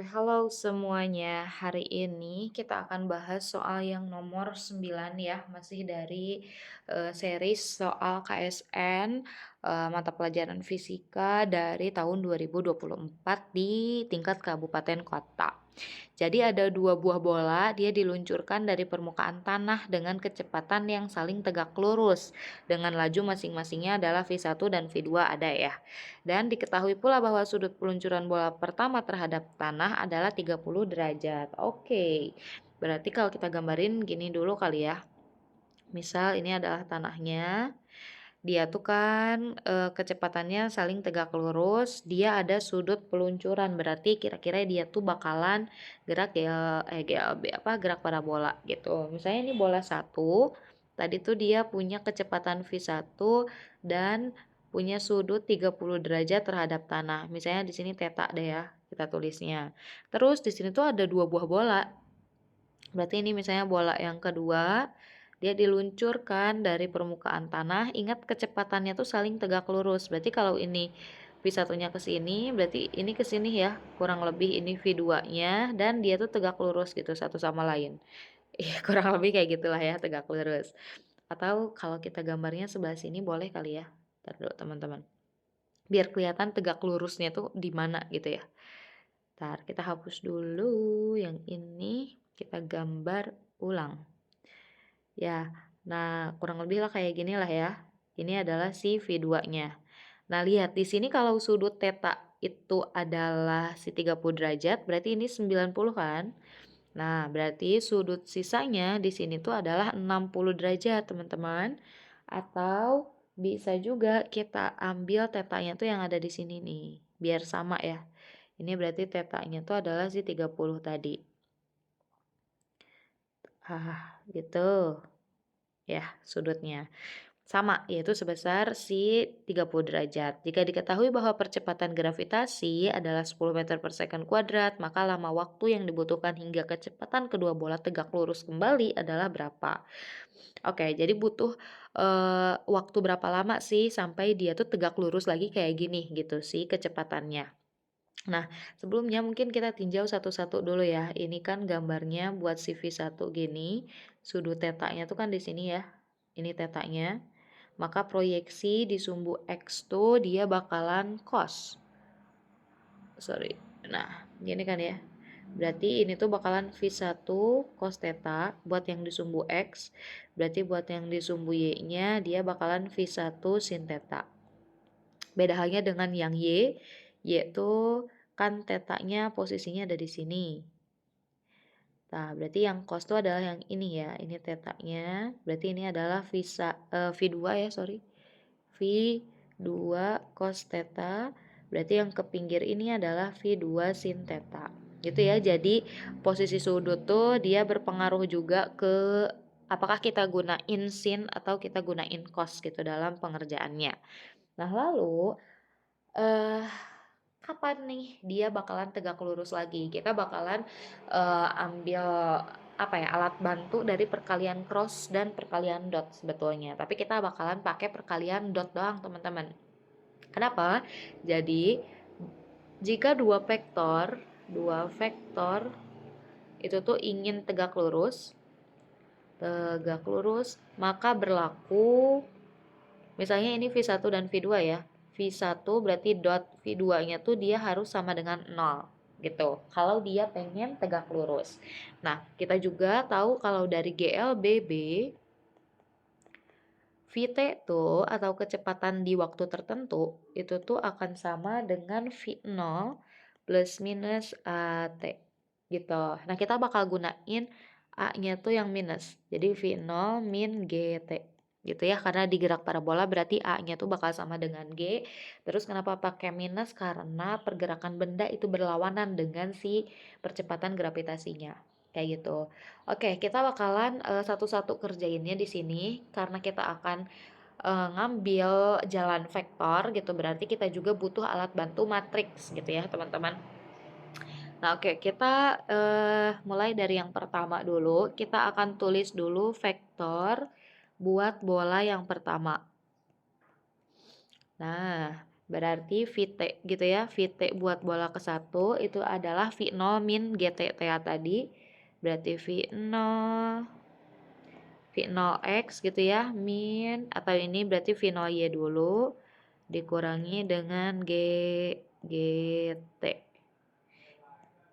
Halo semuanya. Hari ini kita akan bahas soal yang nomor 9 ya, masih dari series soal KSN mata pelajaran fisika dari tahun 2024 di tingkat kabupaten kota. Jadi ada dua buah bola, dia diluncurkan dari permukaan tanah dengan kecepatan yang saling tegak lurus. Dengan laju masing-masingnya adalah V1 dan V2 ada ya. Dan diketahui pula bahwa sudut peluncuran bola pertama terhadap tanah adalah 30 derajat. Oke, berarti kalau kita gambarin gini dulu kali ya. Misal ini adalah tanahnya, dia tuh kan, kecepatannya saling tegak lurus, dia ada sudut peluncuran, berarti kira-kira dia tuh bakalan gerak GLB apa, gerak parabola gitu. Misalnya ini bola satu, tadi tuh dia punya kecepatan V1 dan punya sudut 30 derajat terhadap tanah. Misalnya di sini theta deh ya, kita tulisnya. Terus di sini tuh ada 2 buah bola. Berarti ini misalnya bola yang kedua, dia diluncurkan dari permukaan tanah, ingat kecepatannya tuh saling tegak lurus. Berarti kalau ini V1-nya ke sini, berarti ini ke sini ya. Kurang lebih ini V2-nya dan dia tuh tegak lurus gitu satu sama lain. Iya, kurang lebih kayak gitulah ya, tegak lurus. Atau kalau kita gambarnya sebelah sini boleh kali ya. Entar dulu teman-teman. Biar kelihatan tegak lurusnya tuh di mana gitu ya. Ntar kita hapus dulu yang ini, kita gambar ulang. Ya, nah kurang lebih lah kayak gini lah ya. Ini adalah si V2-nya. Nah, lihat di sini kalau sudut theta itu adalah si 30 derajat, berarti ini 90 kan? Nah, berarti sudut sisanya di sini tuh adalah 60 derajat, teman-teman. Atau bisa juga kita ambil tetanya tuh yang ada di sini nih, biar sama ya. Ini berarti tetanya tuh adalah si 30 tadi. Gitu. Ya, sudutnya. Sama, yaitu sebesar si 30 derajat. Jika diketahui bahwa percepatan gravitasi adalah 10 meter per second kuadrat, maka lama waktu yang dibutuhkan hingga kecepatan kedua bola tegak lurus kembali adalah berapa? Oke, jadi butuh waktu berapa lama sih sampai dia tuh tegak lurus lagi kayak gini gitu sih kecepatannya. Nah, sebelumnya mungkin kita tinjau satu-satu dulu ya. Ini kan gambarnya buat si V1 gini, sudut tetanya tuh kan di sini ya. Ini tetanya. Maka proyeksi di sumbu X tuh dia bakalan cos. Sorry. Nah, gini kan ya. Berarti ini tuh bakalan V1 cos theta buat yang di sumbu X. Berarti buat yang di sumbu Y-nya dia bakalan V1 sin theta. Beda halnya dengan yang Y, yaitu kan tetanya posisinya ada di sini. Nah, berarti yang cos itu adalah yang ini ya. Ini tetanya. Berarti ini adalah V2 ya, sorry. V2 cos theta. Berarti yang ke pinggir ini adalah V2 sin theta. Gitu ya. Jadi posisi sudut tuh dia berpengaruh juga ke apakah kita gunain sin atau kita gunain cos gitu dalam pengerjaannya. Nah, lalu eh kapan nih dia bakalan tegak lurus lagi? Kita bakalan ambil apa ya, alat bantu dari perkalian cross dan perkalian dot sebetulnya. Tapi kita bakalan pakai perkalian dot doang, teman-teman. Kenapa? Jadi jika dua vektor itu tuh ingin tegak lurus, maka berlaku misalnya ini V1 dan V2 ya. V1 berarti dot V2-nya tuh dia harus sama dengan 0 gitu. Kalau dia pengen tegak lurus. Nah, kita juga tahu kalau dari GLBB VT tuh atau kecepatan di waktu tertentu itu tuh akan sama dengan V0 plus minus AT gitu. Nah, kita bakal gunain A-nya tuh yang minus. Jadi V0 min GT gitu ya, karena di gerak parabola berarti A-nya tuh bakal sama dengan G. Terus kenapa pakai minus? Karena pergerakan benda itu berlawanan dengan si percepatan gravitasinya. Kayak gitu. Oke, kita bakalan satu-satu kerjainnya di sini karena kita akan ngambil jalan vektor gitu. Berarti kita juga butuh alat bantu matriks gitu ya, teman-teman. Nah, oke, kita mulai dari yang pertama dulu. Kita akan tulis dulu vektor buat bola yang pertama. Nah, Berarti VT gitu ya, VT buat bola ke 1 itu adalah V0 min GT TA tadi. Berarti V0 V0X gitu ya, min atau ini berarti V0Y dulu dikurangi dengan GT.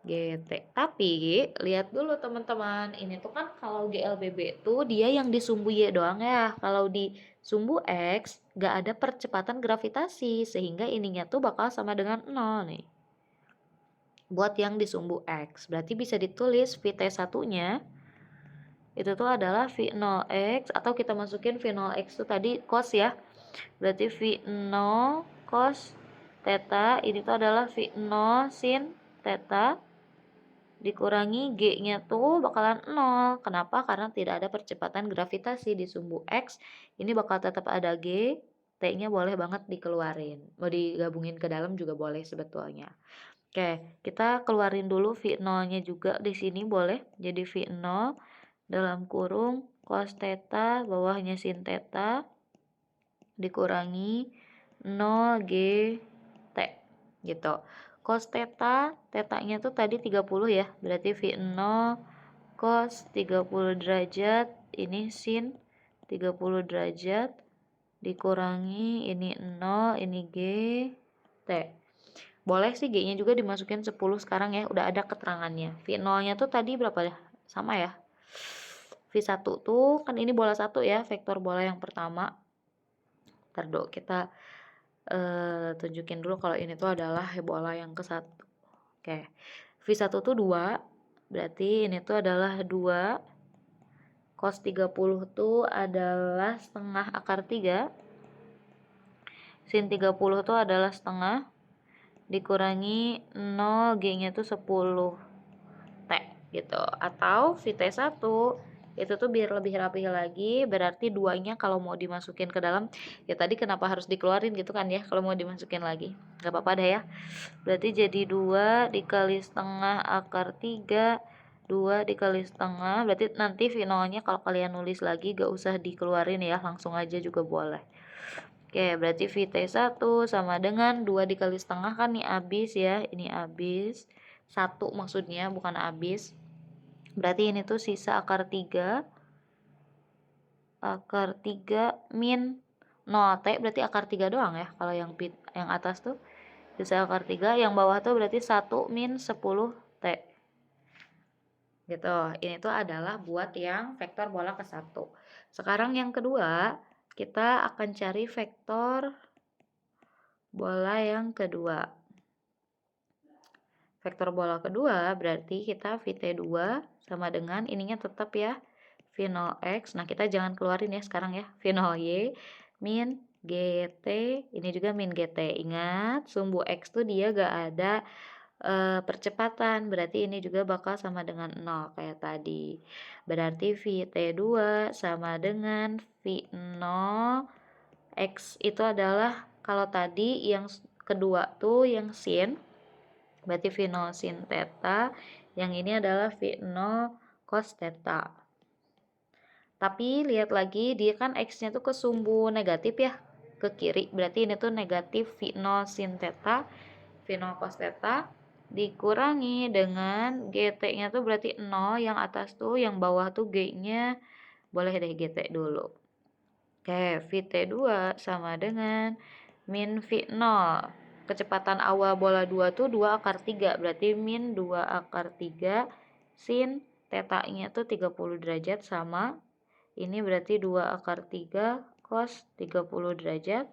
GT. Tapi lihat dulu teman-teman, ini tuh kan kalau GLBB tuh dia yang di sumbu Y doang ya. Kalau di sumbu X gak ada percepatan gravitasi sehingga ininya tuh bakal sama dengan 0 nih. Buat yang di sumbu X, berarti bisa ditulis VT1-nya itu tuh adalah V0X atau kita masukin V0X tuh tadi cos ya. Berarti V0 cos theta ini tuh adalah V0 sin theta dikurangi G-nya tuh bakalan 0. Kenapa? Karena tidak ada percepatan gravitasi di sumbu X. Ini bakal tetap ada G. T-nya boleh banget dikeluarin. Mau digabungin ke dalam juga boleh sebetulnya. Oke, kita keluarin dulu V0-nya juga di sini boleh. Jadi V0 dalam kurung cos theta bawahnya sin theta dikurangi 0 G T gitu. Cos theta, tetanya tuh tadi 30 ya. Berarti V0 cos 30 derajat, ini sin 30 derajat dikurangi ini 0, ini G T. Boleh sih G-nya juga dimasukin 10 sekarang ya, udah ada keterangannya. V0-nya tuh tadi berapa ya? Sama ya. V1 tuh kan ini bola 1 ya, vektor bola yang pertama. Ntar dulu kita tunjukin dulu kalau ini tuh adalah bola yang ke 1. Oke. V1 tuh 2. Berarti ini tuh adalah 2. Cos 30 tuh adalah setengah akar 3. Sin 30 tuh adalah setengah dikurangi 0, G-nya tuh 10 T gitu. Atau VT1 itu tuh biar lebih rapi lagi, berarti 2-nya kalau mau dimasukin ke dalam, ya tadi kenapa harus dikeluarin gitu kan ya, kalau mau dimasukin lagi. Gak apa-apa deh ya. Berarti jadi 2 dikali setengah akar 3, 2 dikali setengah, berarti nanti finalnya kalau kalian nulis lagi gak usah dikeluarin ya, langsung aja juga boleh. Oke, berarti VT1 sama dengan 2 dikali setengah kan nih habis ya, ini habis. 1 maksudnya bukan habis. Berarti ini tuh sisa akar 3. Akar 3 min 0T berarti akar 3 doang ya. Kalau yang atas tuh sisa akar 3, yang bawah tuh berarti 1 min 10T. Gitu. Ini tuh adalah buat yang vektor bola ke 1. Sekarang yang kedua, kita akan cari vektor bola yang kedua. Vektor bola kedua berarti kita VT2 sama dengan ininya tetap ya V0X. Nah kita jangan keluarin ya sekarang ya. V0Y min GT, ini juga min GT. Ingat sumbu X tuh dia gak ada percepatan. Berarti ini juga bakal sama dengan 0 kayak tadi. Berarti VT2 sama dengan V0 X itu adalah kalau tadi yang kedua tuh yang sin. Berarti V0 sin theta, yang ini adalah V0 cos theta. Tapi lihat lagi, dia kan X-nya tuh ke sumbu negatif ya, ke kiri. Berarti ini tuh negatif V0 sin theta, V0 cos theta, dikurangi dengan GT-nya tuh berarti 0, yang atas tuh, yang bawah tuh G-nya, boleh deh GT dulu. Oke, VT2 sama dengan min V0. Kecepatan awal bola 2 tuh 2 akar 3. Berarti min 2 akar 3 sin tetanya tuh 30 derajat sama. Ini berarti 2 akar 3 cos 30 derajat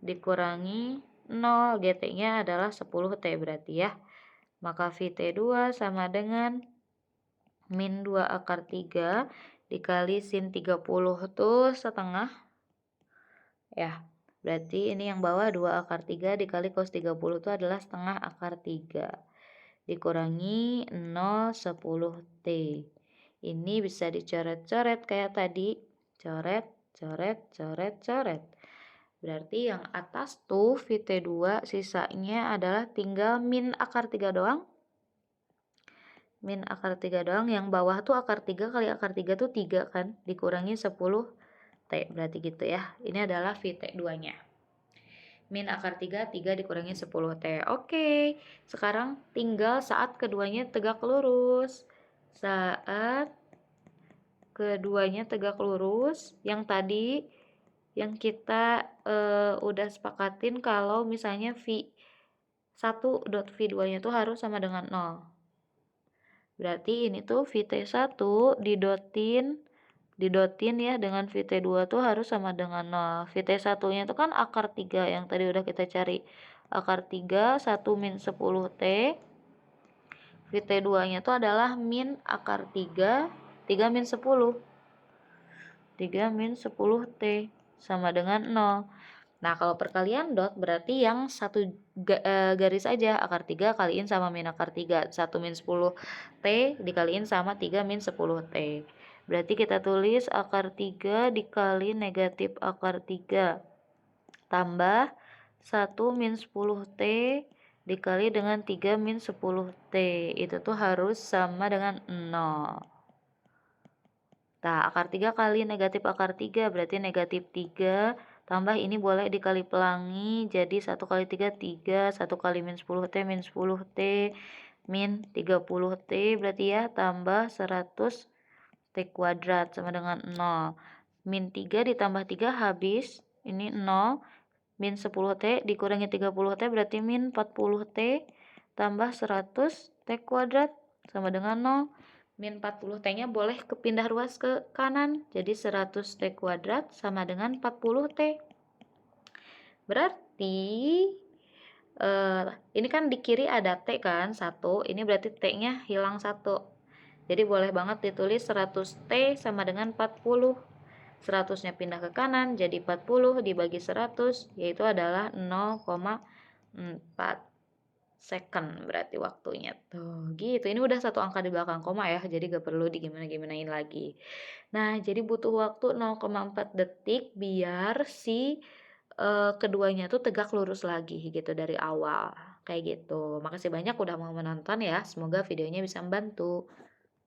dikurangi 0. GT-nya adalah 10T berarti ya. Maka VT2 sama dengan min 2 akar 3 dikali sin 30 tuh setengah. Ya, berarti ini yang bawah 2 akar 3 dikali cos 30 itu adalah setengah akar 3. Dikurangi 0, 10T. Ini bisa dicoret-coret kayak tadi. Coret, coret, coret, coret. Berarti yang atas tuh VT2 sisanya adalah tinggal min akar 3 doang. Min akar 3 doang. Yang bawah tuh akar 3 kali akar 3 tuh 3 kan. Dikurangi 10T. Berarti gitu ya. Ini adalah VT2-nya. min akar 3, 3 dikurangi 10T. Oke, sekarang tinggal saat keduanya tegak lurus. Saat keduanya tegak lurus, yang tadi yang kita udah sepakatin kalau misalnya V1 dot V2-nya tuh harus sama dengan 0. Berarti ini tuh VT1 didotin ya dengan VT2 tuh harus sama dengan 0. VT1-nya itu kan akar 3 yang tadi udah kita cari. Akar 3, 1 min 10T. VT2-nya itu adalah min akar 3, 3 min 10. 3 min 10T sama dengan 0. Nah, kalau perkalian dot berarti yang satu garis aja, akar 3 kaliin sama min akar 3. 1 min 10T dikaliin sama 3 min 10T. Berarti kita tulis akar 3 dikali negatif akar 3 tambah 1 min 10T dikali dengan 3 min 10T. Itu tuh harus sama dengan 0. Nah, akar 3 kali negatif akar 3 berarti negatif 3 tambah ini boleh dikali pelangi jadi 1 kali 3 3, 1 kali min 10T min 10T min 30T berarti ya tambah 100T kuadrat sama dengan 0. Min 3 ditambah 3 habis, ini 0, min 10T dikurangi 30T berarti min 40T tambah 100T kuadrat sama dengan 0. Min 40T-nya boleh kepindah ruas ke kanan, jadi 100T kuadrat sama dengan 40T. Berarti ini kan di kiri ada T kan, 1, ini berarti T-nya hilang 1. Jadi boleh banget ditulis 100T sama dengan 40. 100-nya pindah ke kanan, jadi 40 dibagi 100, yaitu adalah 0,4 second berarti waktunya tuh gitu. Ini udah satu angka di belakang koma ya, jadi gak perlu digimana-gimanain lagi. Nah, jadi butuh waktu 0,4 detik biar si keduanya tuh tegak lurus lagi gitu dari awal kayak gitu. Makasih banyak udah mau menonton ya, semoga videonya bisa membantu.